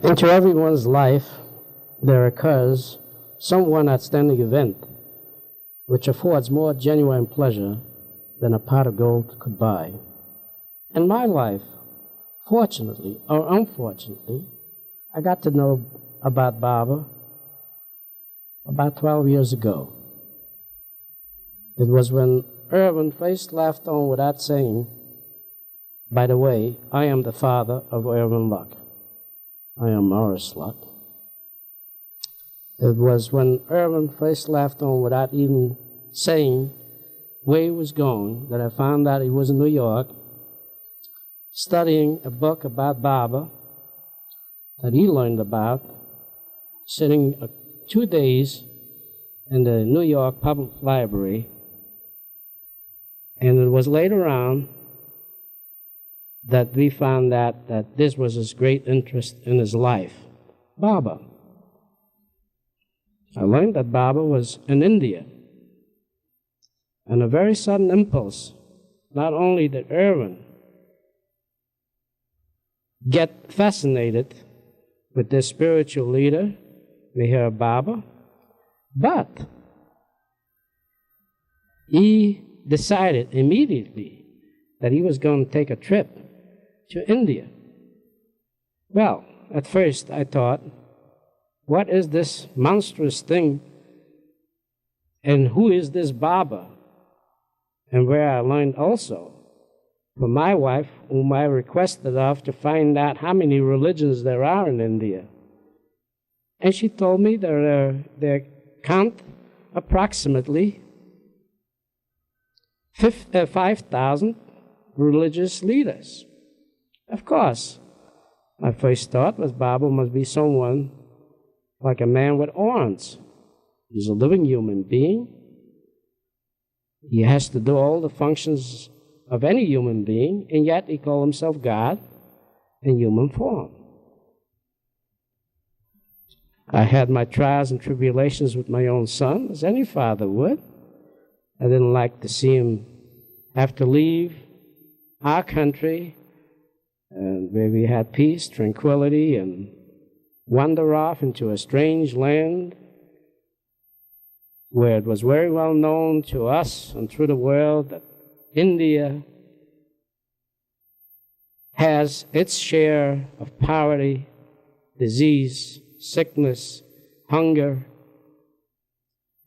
Into everyone's life, there occurs some one outstanding event which affords more genuine pleasure than a pot of gold could buy. In my life, fortunately or unfortunately, I got to know about Baba about 12 years ago. It was when Irwin first laughed on without saying, "By the way, I am the father of Irwin Luck. I am Morris Luck." It was when Irwin first laughed on without even saying where he was going that I found out he was in New York studying a book about Baba that he learned about, sitting 2 days in the New York Public Library. And it was later on that we found out that this was his great interest in his life, Baba. I learned that Baba was in India. And a very sudden impulse, not only did Irwin get fascinated with this spiritual leader, Meher Baba, but he decided immediately that he was going to take a trip to India. Well, at first I thought, what is this monstrous thing? And who is this Baba? And where I learned also from my wife, whom I requested of to find out how many religions there are in India. And she told me there count approximately 5,000 religious leaders. Of course, my first thought was Baba must be someone like a man with horns. He's a living human being. He has to do all the functions of any human being, and yet he called himself God in human form. I had my trials and tribulations with my own son, as any father would. I didn't like to see him have to leave our country, and where we had peace, tranquility, and wander off into a strange land where it was very well known to us and through the world that India has its share of poverty, disease, sickness, hunger.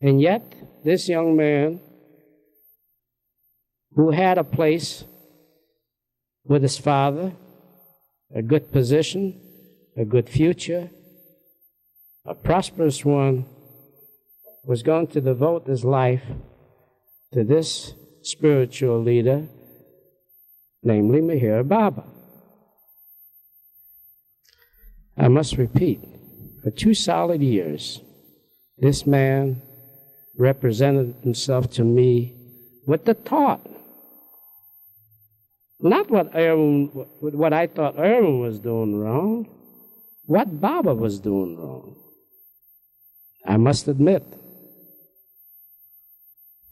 And yet, this young man, who had a place with his father, a good position, a good future, a prosperous one, was going to devote his life to this spiritual leader, namely Meher Baba. I must repeat, for 2 solid years, this man represented himself to me with the thought, not what I thought Irwin was doing wrong, what Baba was doing wrong. I must admit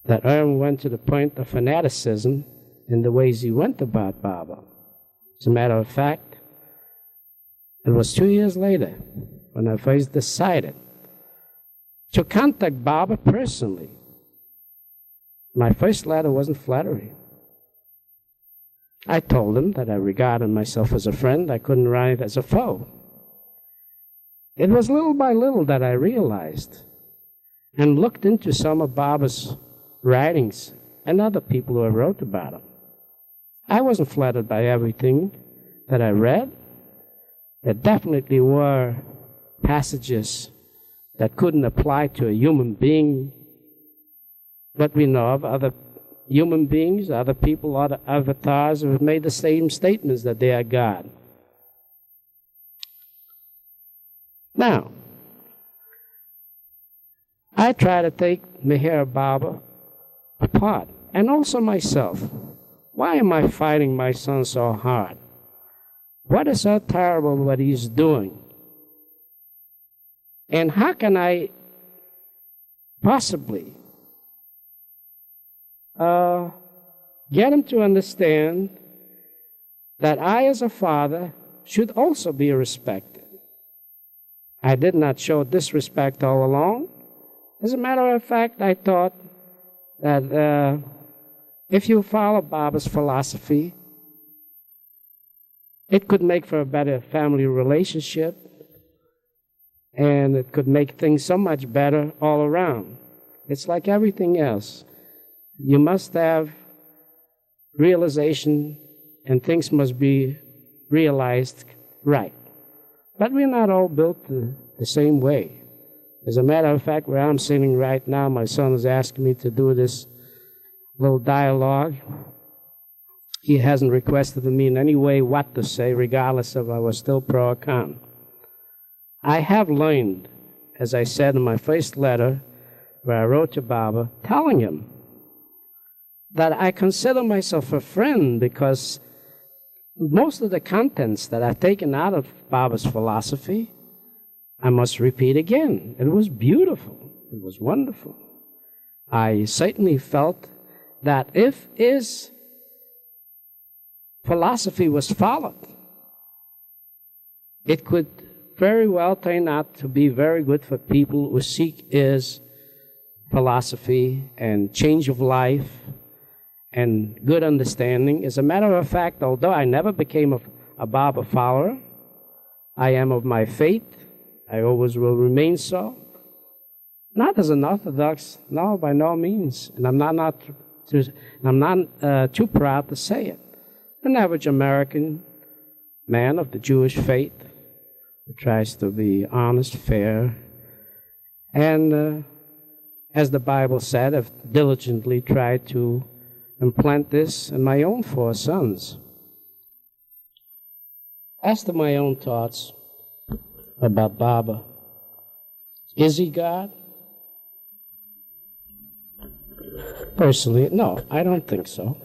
that Irwin went to the point of fanaticism in the ways he went about Baba. As a matter of fact, it was 2 years later when I first decided to contact Baba personally. My first letter wasn't flattery. I told him that I regarded myself as a friend. I couldn't write as a foe. It was little by little that I realized and looked into some of Baba's writings and other people who have wrote about him. I wasn't flattered by everything that I read. There definitely were passages that couldn't apply to a human being, but we know of other human beings, other people, other avatars who have made the same statements that they are God. Now, I try to take Meher Baba apart, and also myself. Why am I fighting my son so hard? What is so terrible what he's doing? And how can I possibly get him to understand that I, as a father, should also be respected? I did not show disrespect all along. As a matter of fact, I thought that if you follow Baba's philosophy, it could make for a better family relationship, and it could make things so much better all around. It's like everything else. You must have realization, and things must be realized right. But we're not all built the same way. As a matter of fact, where I'm sitting right now, my son is asking me to do this little dialogue. He hasn't requested of me in any way what to say, regardless of I was still pro or con. I have learned, as I said in my first letter, where I wrote to Baba, telling him that I consider myself a friend because most of the contents that I've taken out of Baba's philosophy, I must repeat again. It was beautiful. It was wonderful. I certainly felt that if his philosophy was followed, it could very well turn out to be very good for people who seek his philosophy and change of life and good understanding. As a matter of fact, although I never became a Baba follower, I am of my faith. I always will remain so. Not as an Orthodox, no, by no means. And I'm not too proud to say it. An average American man of the Jewish faith who tries to be honest, fair, and as the Bible said, I've diligently tried to implant this in my own 4 sons. As to my own thoughts about Baba, is he God? Personally, no, I don't think so.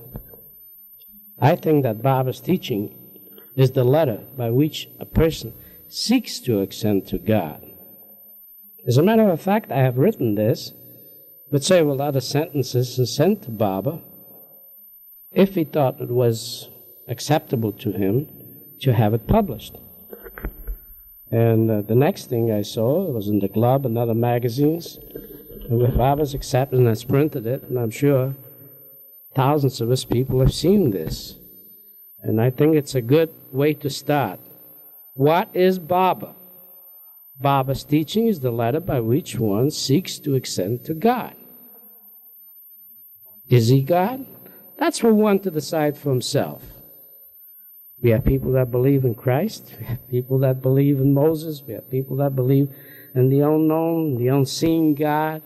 I think that Baba's teaching is the letter by which a person seeks to ascend to God. As a matter of fact, I have written this with several other sentences and sent to Baba if he thought it was acceptable to him to have it published. And the next thing I saw was in the Club and other magazines. And with Baba's acceptance, I printed it, and I'm sure thousands of his people have seen this. And I think it's a good way to start. What is Baba? Baba's teaching is the letter by which one seeks to ascend to God. Is he God? That's for one to decide for himself. We have people that believe in Christ. We have people that believe in Moses. We have people that believe in the unknown, the unseen God.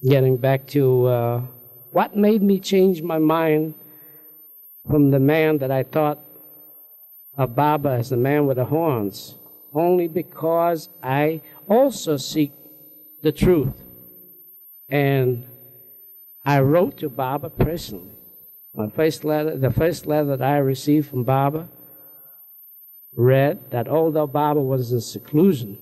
Getting back to what made me change my mind from the man that I thought of Baba as the man with the horns, only because I also seek the truth. And I wrote to Baba personally. My first letter, the first letter that I received from Baba, read that although Baba was in seclusion,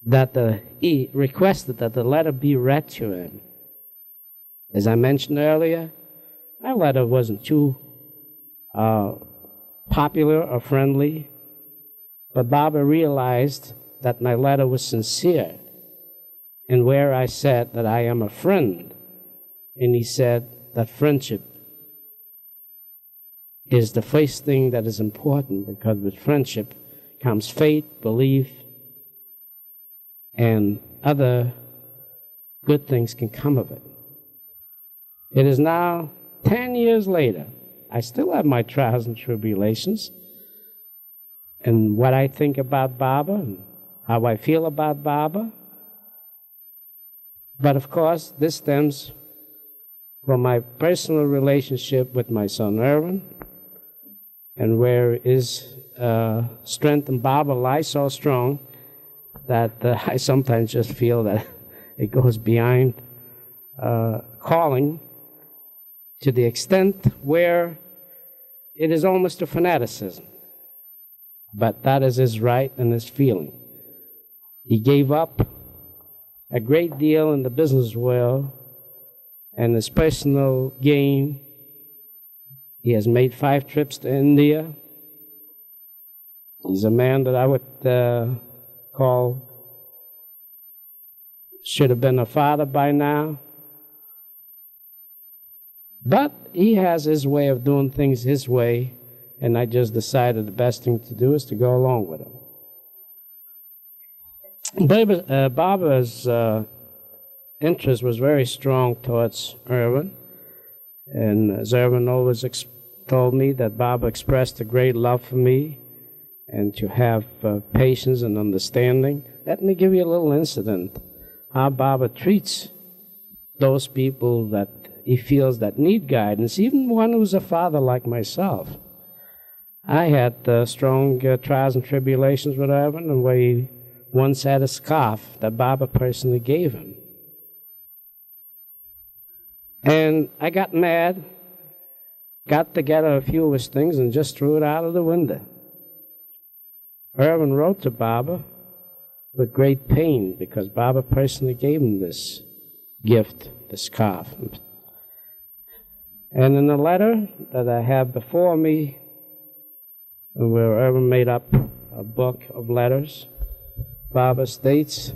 that he requested that the letter be read to him. As I mentioned earlier, my letter wasn't too popular or friendly, but Baba realized that my letter was sincere, and where I said that I am a friend, and he said that friendship is the first thing that is important, because with friendship comes faith, belief, and other good things can come of it. It is now 10 years later. I still have my trials and tribulations, and what I think about Baba and how I feel about Baba. But of course, this stems from my personal relationship with my son Irwin, and where his strength in Baba lies so strong that I sometimes just feel that it goes beyond calling, to the extent where it is almost a fanaticism. But that is his right and his feeling. He gave up a great deal in the business world and his personal gain. He has made 5 trips to India. He's a man that I would call, should have been a father by now. But he has his way of doing things his way, and I just decided the best thing to do is to go along with him. Baba's interest was very strong towards Irwin, and as Irwin always told me, that Baba expressed a great love for me and to have patience and understanding. Let me give you a little incident how Baba treats those people that he feels that need guidance, even one who's a father like myself. I had strong trials and tribulations with Irwin, and where he once had a scarf that Baba personally gave him. And I got mad, got together a few of his things, and just threw it out of the window. Irwin wrote to Baba with great pain because Baba personally gave him this gift, the scarf. And in the letter that I have before me, where Irwin made up a book of letters, Baba states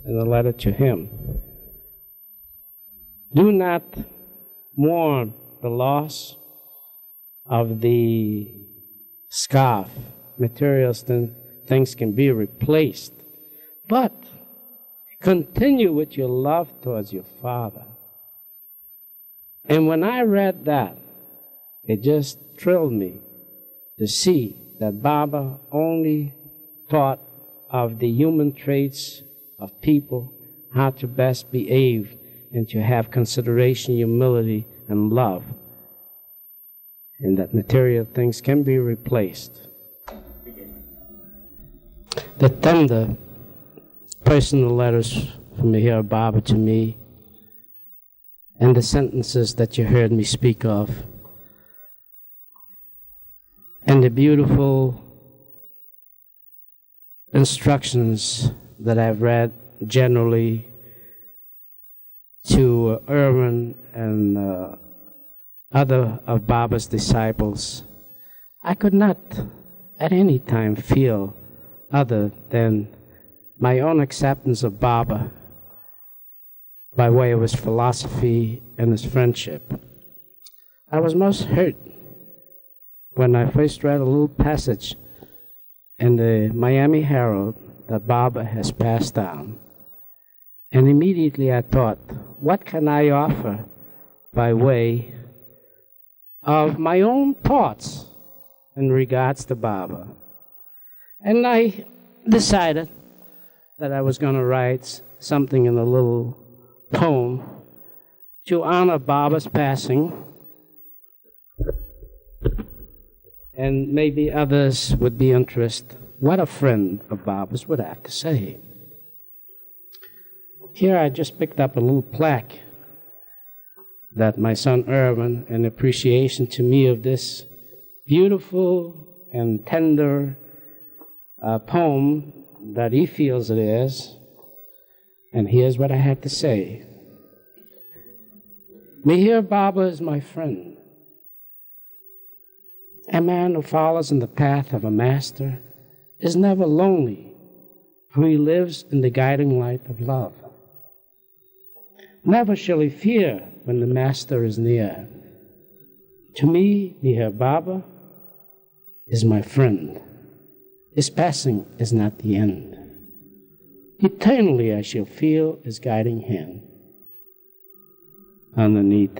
in a letter to him, "Do not mourn the loss of the scarf. Material things can be replaced, but continue with your love towards your father." And when I read that, it just thrilled me to see that Baba only thought of the human traits of people, how to best behave, and to have consideration, humility, and love, and that material things can be replaced. The tender personal letters from Meher Baba to me, and the sentences that you heard me speak of, and the beautiful instructions that I've read generally to Irwin and other of Baba's disciples, I could not at any time feel other than my own acceptance of Baba by way of his philosophy and his friendship. I was most hurt when I first read a little passage in the Miami Herald that Baba has passed down. And immediately I thought, what can I offer by way of my own thoughts in regards to Baba? And I decided that I was going to write something in a little poem to honor Baba's passing, and maybe others would be interested what a friend of Baba's would have to say. Here I just picked up a little plaque that my son Irwin, in appreciation to me of this beautiful and tender poem that he feels it is, and here's what I had to say. Meher Baba is my friend, a man who follows in the path of a master is never lonely, for he lives in the guiding light of love. Never shall he fear when the master is near. To me, Meher Baba is my friend. His passing is not the end. Eternally I shall feel his guiding hand. Underneath,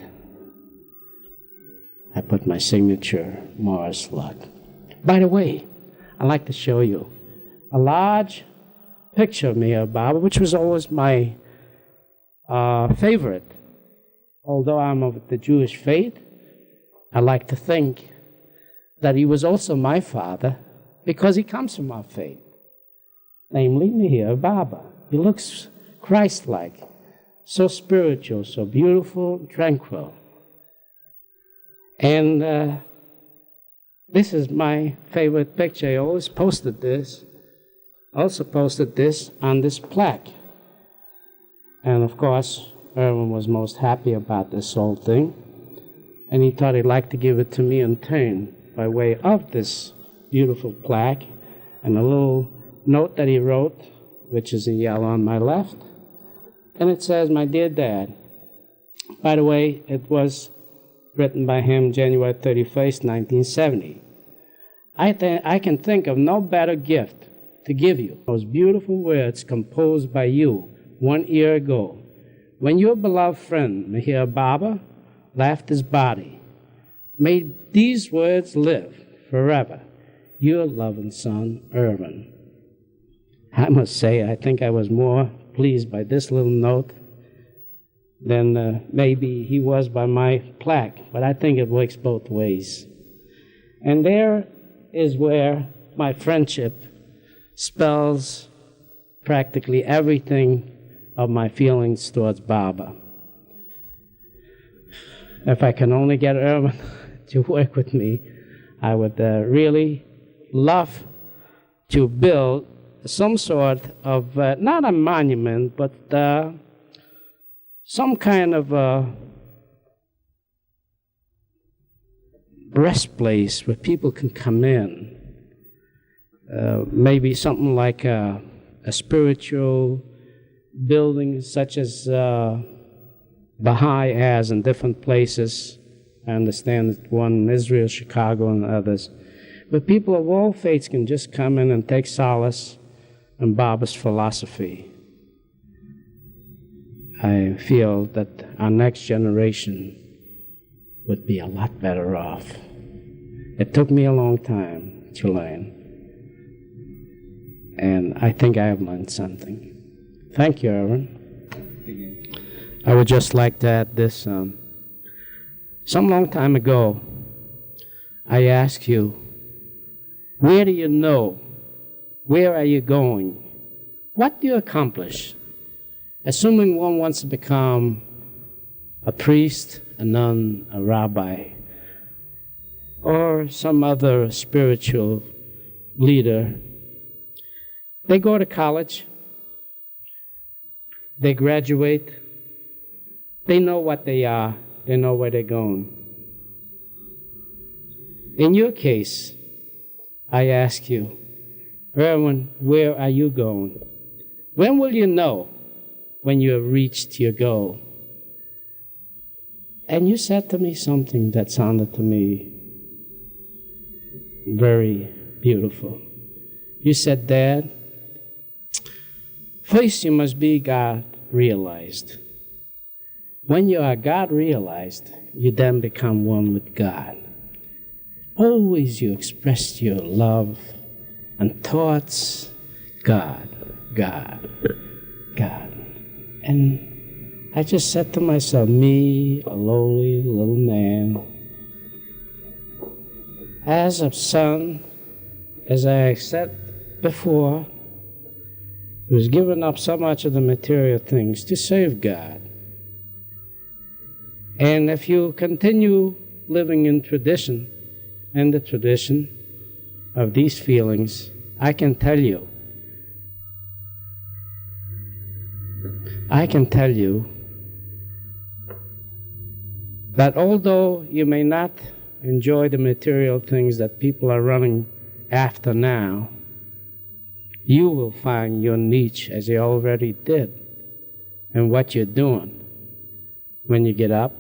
I put my signature, Morris Luck. By the way, I'd like to show you a large picture of Meher Baba, which was always my favorite. Although I'm of the Jewish faith, I like to think that he was also my father because he comes from our faith, namely Meher Baba. He looks Christ-like, so spiritual, so beautiful, tranquil. And this is my favorite picture. I always posted this. Also posted this on this plaque. And of course, Irwin was most happy about this whole thing. And he thought he'd like to give it to me in turn by way of this beautiful plaque. and a little note that he wrote, which is in yellow on my left. And it says, "My dear Dad." By the way, it was written by him January 31st, 1970. I can think of no better gift to give you. Those beautiful words composed by you 1 year ago, when your beloved friend, Meher Baba, left his body. May these words live forever. Your loving son, Irwin. I must say, I think I was more pleased by this little note than maybe he was by my plaque, but I think it works both ways. And there is where my friendship spells practically everything of my feelings towards Baba. If I can only get Irwin to work with me, I would really love to build some sort of, not a monument, but some kind of rest place where people can come in. Maybe something like a spiritual building such as Baha'i has in different places. I understand one in Israel, Chicago, and others. But people of all faiths can just come in and take solace in Baba's philosophy. I feel that our next generation would be a lot better off. It took me a long time to learn, and I think I have learned something. Thank you, Irwin. I would just like to add this. Some long time ago, I asked you, where do you know? Where are you going? What do you accomplish? Assuming one wants to become a priest, a nun, a rabbi, or some other spiritual leader, they go to college, they graduate, they know what they are, they know where they're going. In your case, I ask you, Irwin, where are you going? When will you know when you have reached your goal? And you said to me something that sounded to me very beautiful. You said, Dad, first you must be God realized. When you are God realized, you then become one with God. Always you expressed your love and thoughts, God, God, God. And I just said to myself, me, a lowly little man, as a son, as I said before, who's given up so much of the material things to serve God. And if you continue living in tradition, and the tradition of these feelings, I can tell you that although you may not enjoy the material things that people are running after now, you will find your niche, as you already did, in what you're doing. When you get up,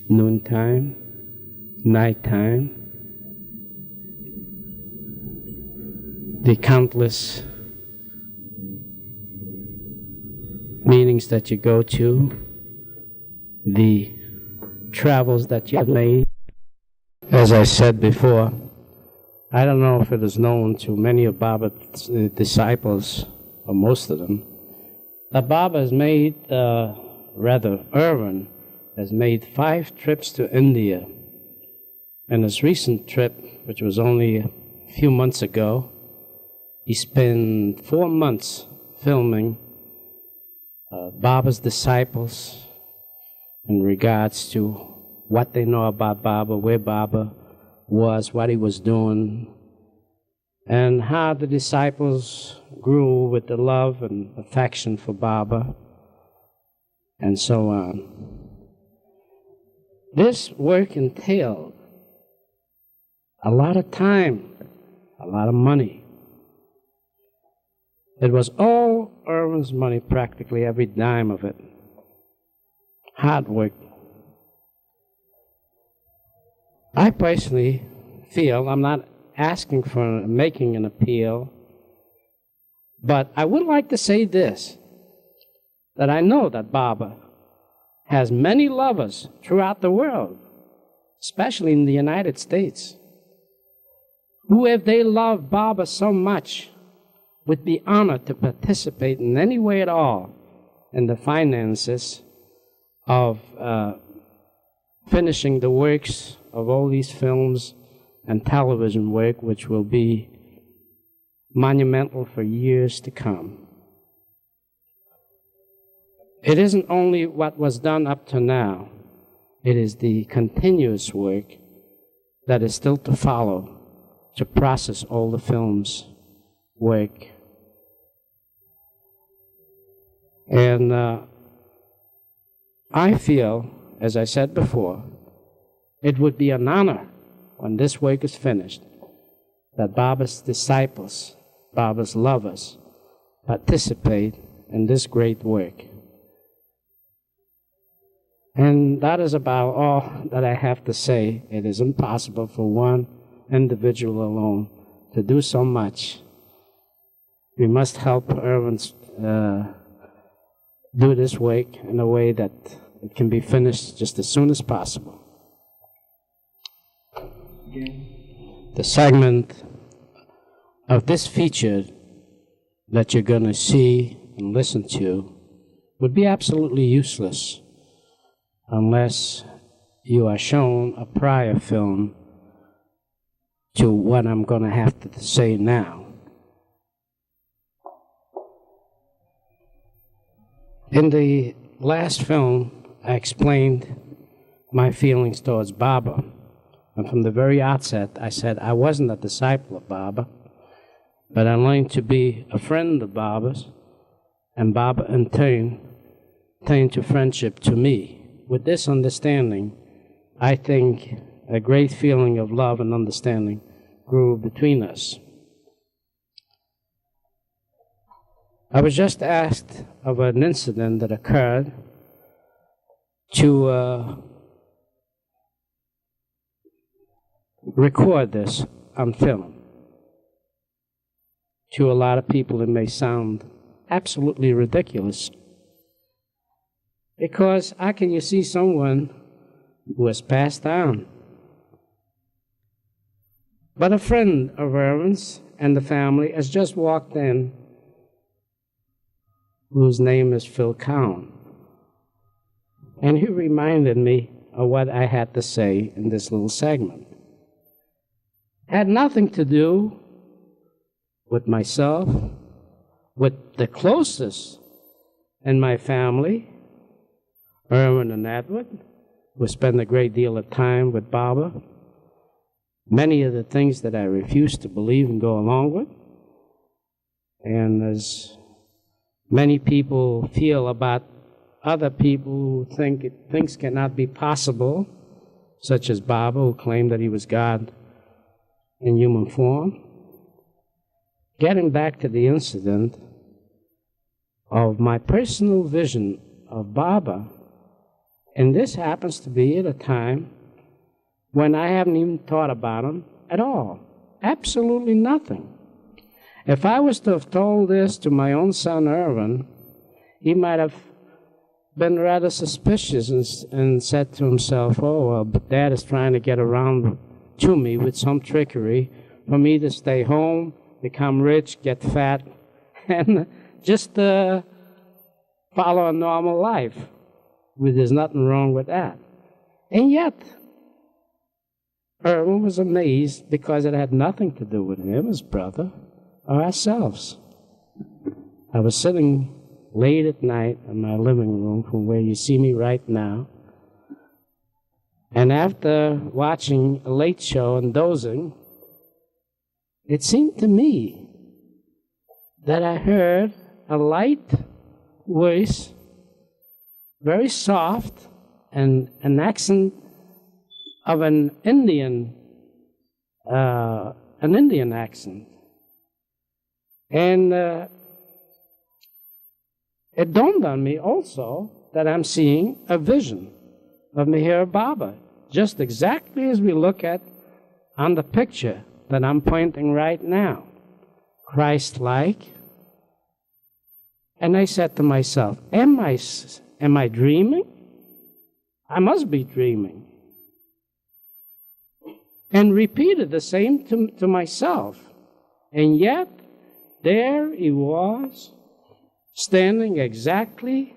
noontime, nighttime, the countless meetings that you go to, the travels that you have made. As I said before, I don't know if it is known to many of Baba's disciples, or most of them, that Baba has made, Irwin has made 5 trips to India. And his recent trip, which was only a few months ago, he spent 4 months filming Baba's disciples in regards to what they know about Baba, where Baba was, what he was doing, and how the disciples grew with the love and affection for Baba, and so on. This work entailed a lot of time, a lot of money. It was all Irwin's money, practically every dime of it. Hard work. I personally feel, I'm not asking for making an appeal, but I would like to say this, that I know that Baba has many lovers throughout the world, especially in the United States, who, if they love Baba so much, would be honored to participate in any way at all in the finances of finishing the works of all these films and television work, which will be monumental for years to come. It isn't only what was done up to now, it is the continuous work that is still to follow to process all the film's work. And I feel, as I said before, it would be an honor when this work is finished that Baba's disciples, Baba's lovers, participate in this great work. And that is about all that I have to say. It is impossible for one individual alone to do so much. We must help Irwin's do this work in a way that it can be finished just as soon as possible. The segment of this feature that you're going to see and listen to would be absolutely useless unless you are shown a prior film to what I'm going to have to say now. In the last film, I explained my feelings towards Baba. And from the very outset, I said I wasn't a disciple of Baba, but I learned to be a friend of Baba's, and Baba in turn turned to friendship to me. With this understanding, I think a great feeling of love and understanding grew between us. I was just asked of an incident that occurred to record this on film. To a lot of people, it may sound absolutely ridiculous, because how can you see someone who has passed on? But a friend of Irwin's and the family has just walked in, whose name is Phil Cowan. And he reminded me of what I had to say in this little segment. It had nothing to do with myself, with the closest in my family, Irwin and Edward, who spend a great deal of time with Baba. Many of the things that I refuse to believe and go along with. And as many people feel about other people who think things cannot be possible, such as Baba, who claimed that he was God in human form. Getting back to the incident of my personal vision of Baba, and this happens to be at a time when I haven't even thought about him at all. Absolutely nothing. If I was to have told this to my own son Irwin, he might have been rather suspicious and said to himself, oh, well, Dad is trying to get around to me with some trickery for me to stay home, become rich, get fat, and just follow a normal life. There's nothing wrong with that. And yet, Irwin was amazed because it had nothing to do with him, his brother, or ourselves. I was sitting late at night in my living room from where you see me right now, and after watching a late show and dozing, it seemed to me that I heard a light voice, very soft, and an accent of an Indian an Indian accent. And it dawned on me also that I'm seeing a vision of Meher Baba, just exactly as we look at on the picture that I'm pointing right now. Christ-like. And I said to myself, am I dreaming? I must be dreaming. And repeated the same to myself. And yet, there he was, standing exactly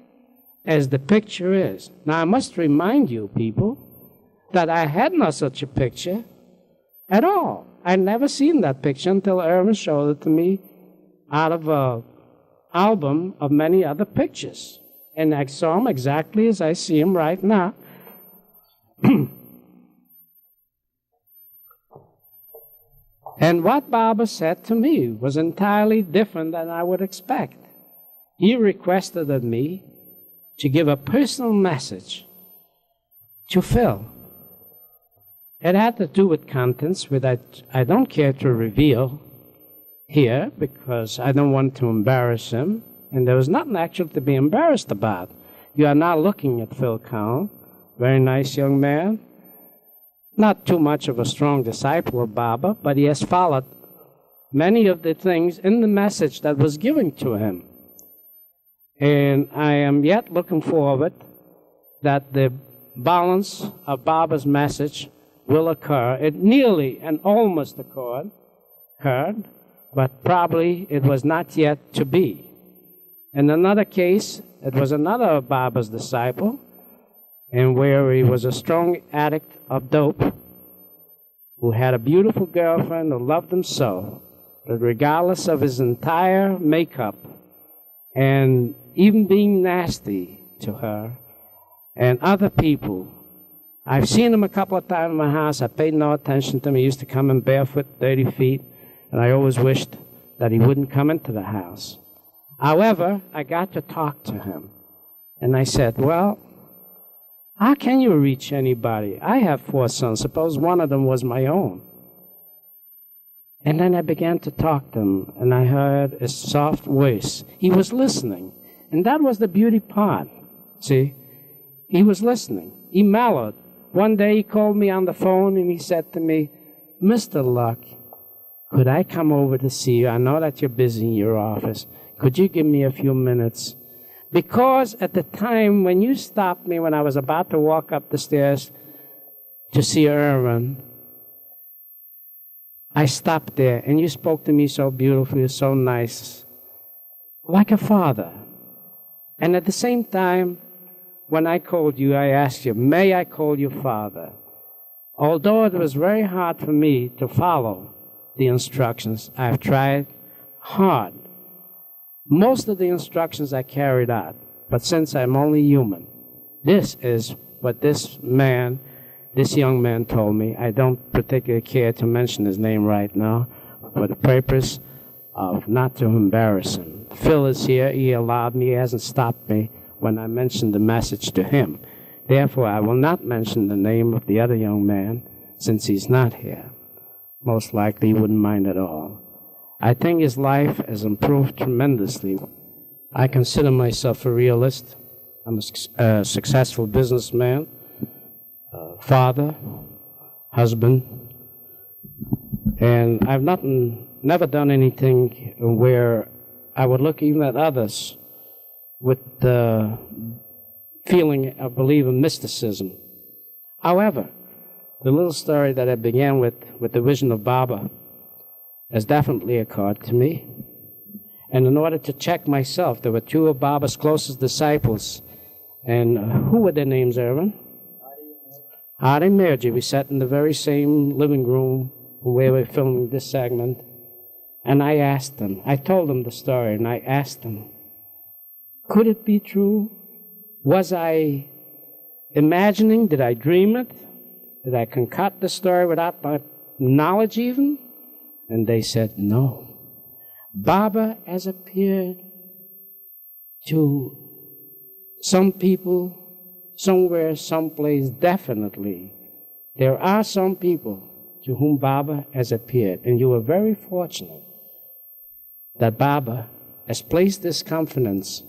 as the picture is. Now, I must remind you, people, that I had no such a picture at all. I'd never seen that picture until Irwin showed it to me out of an album of many other pictures. And I saw him exactly as I see him right now. And what Baba said to me was entirely different than I would expect. He requested of me to give a personal message to Phil. It had to do with contents which I don't care to reveal here because I don't want to embarrass him, and there was nothing actually to be embarrassed about. You are now looking at Phil Cowan, very nice young man, not too much of a strong disciple of Baba, but he has followed many of the things in the message that was given to him. And I am yet looking forward that the balance of Baba's message will occur. It nearly and almost occurred, but probably it was not yet to be. In another case, it was another of Baba's disciple, and where he was a strong addict of dope, who had a beautiful girlfriend who loved him so, that regardless of his entire makeup, and even being nasty to her and other people. I've seen him a couple of times in my house. I paid no attention to him. He used to come in barefoot, 30 feet, and I always wished that he wouldn't come into the house. However, I got to talk to him, and I said, well, how can you reach anybody? I have 4 sons. Suppose one of them was my own. And then I began to talk to him, and I heard a soft voice. He was listening, and that was the beauty part. See, he was listening. He mellowed. One day he called me on the phone, and he said to me, Mr. Luck, could I come over to see you? I know that you're busy in your office. Could you give me a few minutes? Because at the time when you stopped me when I was about to walk up the stairs to see Irwin, I stopped there, and you spoke to me so beautifully, so nice, like a father. And at the same time, when I called you, I asked you, may I call you father? Although it was very hard for me to follow the instructions, I've tried hard. Most of the instructions I carried out, but since I'm only human, this is what this young man told me. I don't particularly care to mention his name right now for the purpose of not to embarrass him. Phil is here. He allowed me. He hasn't stopped me when I mentioned the message to him. Therefore, I will not mention the name of the other young man since he's not here. Most likely he wouldn't mind at all. I think his life has improved tremendously. I consider myself a realist. I'm a successful businessman, father, husband, and I've never done anything where I would look even at others with the feeling of believing mysticism. However, the little story that I began with the vision of Baba, has definitely occurred to me. And in order to check myself, there were 2 of Baba's closest disciples. And who were their names, Irwin? Hari and Mirji. We sat in the very same living room where we were filming this segment. And I asked them, I told them the story, and I asked them, could it be true? Was I imagining? Did I dream it? Did I concoct the story without my knowledge even? And they said, no. Baba has appeared to some people, somewhere, someplace, definitely. There are some people to whom Baba has appeared. And you are very fortunate that Baba has placed this confidence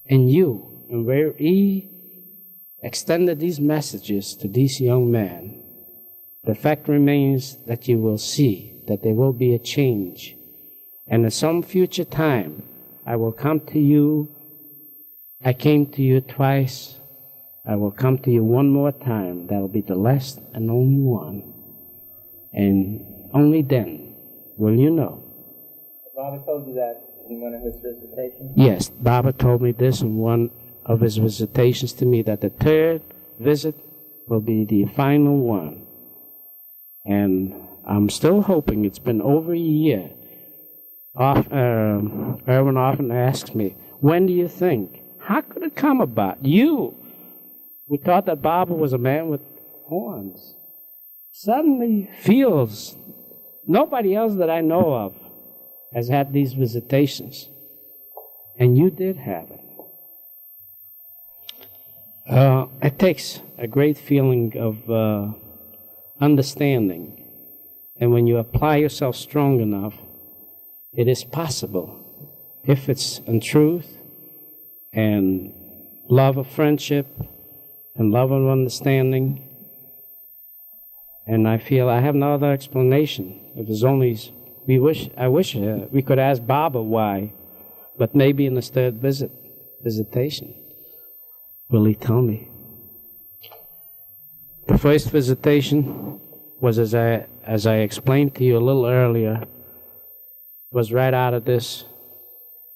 in you, and where he extended these messages to these young men. The fact remains that you will see that there will be a change. And at some future time, I will come to you. I came to you twice. I will come to you one more time. That will be the last and only one. And only then will you know. Baba told you that in one of his visitations? Yes, Baba told me this in one of his visitations to me, that the third visit will be the final one. And I'm still hoping. It's been over a year. Irwin often asks me, when do you think? How could it come about? You, who thought that Baba was a man with horns, suddenly feels nobody else that I know of has had these visitations. And you did have it. It takes a great feeling of understanding. And when you apply yourself strong enough, it is possible, if it's in truth and love of friendship and love of understanding. And I feel I have no other explanation. It was only, I wish we could ask Baba why, but maybe in his third visitation, will he tell me? The first visitation was, as I explained to you a little earlier, was right out of this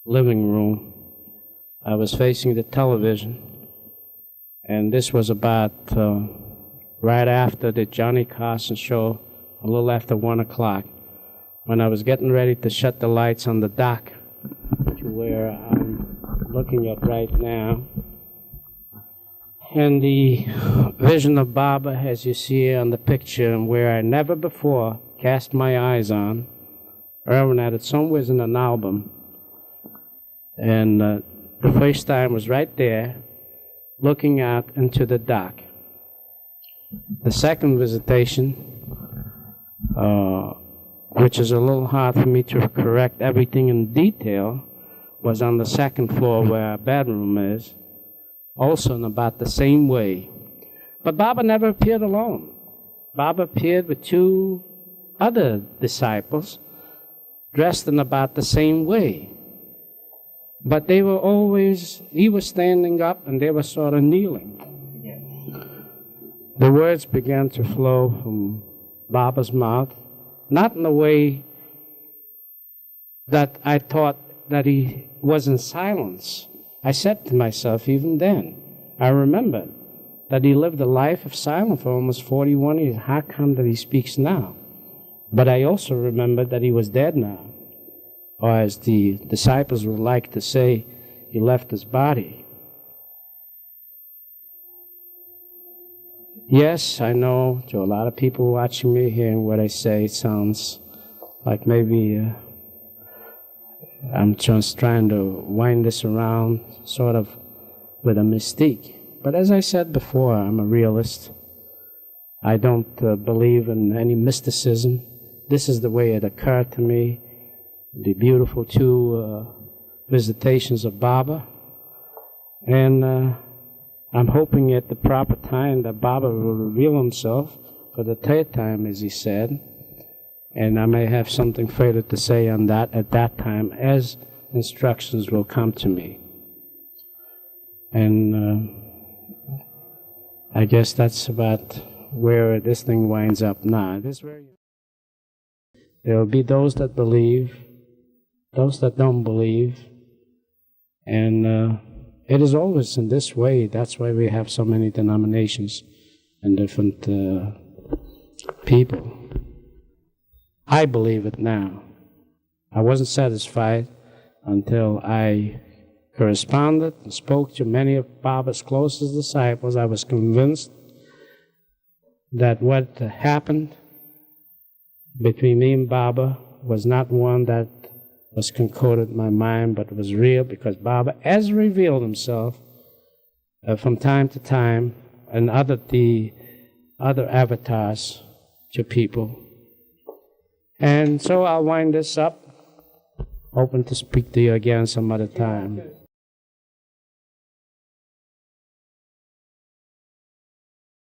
living room. I was facing the television, and this was about right after the Johnny Carson show, a little after 1 o'clock, when I was getting ready to shut the lights on the dock to where I'm looking at right now. And the vision of Baba, as you see on the picture, and where I never before cast my eyes on, Irwin had it somewhere in an album. And the first time was right there, looking out into the dock. The second visitation, which is a little hard for me to correct everything in detail, was on the second floor where our bedroom is, also in about the same way. But Baba never appeared alone. Baba appeared with two other disciples, dressed in about the same way. But they were always, he was standing up and they were sort of kneeling. The words began to flow from Baba's mouth, not in a way that I thought that he was in silence. I said to myself, even then, I remembered that he lived a life of silence for almost 41 years. How come that he speaks now? But I also remembered that he was dead now. Or as the disciples would like to say, he left his body. Yes, I know to a lot of people watching me, hearing what I say, it sounds like maybe I'm just trying to wind this around sort of with a mystique. But as I said before, I'm a realist. I don't believe in any mysticism. This is the way it occurred to me. The beautiful two visitations of Baba. And I'm hoping at the proper time that Baba will reveal himself for the third time, as he said. And I may have something further to say on that at that time, as instructions will come to me. And I guess that's about where this thing winds up now. There will be those that believe, those that don't believe, and it is always in this way. That's why we have so many denominations and different people. I believe it now. I wasn't satisfied until I corresponded and spoke to many of Baba's closest disciples. I was convinced that what happened between me and Baba was not one that was concocted in my mind, but was real, because Baba has revealed himself from time to time, and the other avatars to people. And so I'll wind this up. Hoping to speak to you again some other time.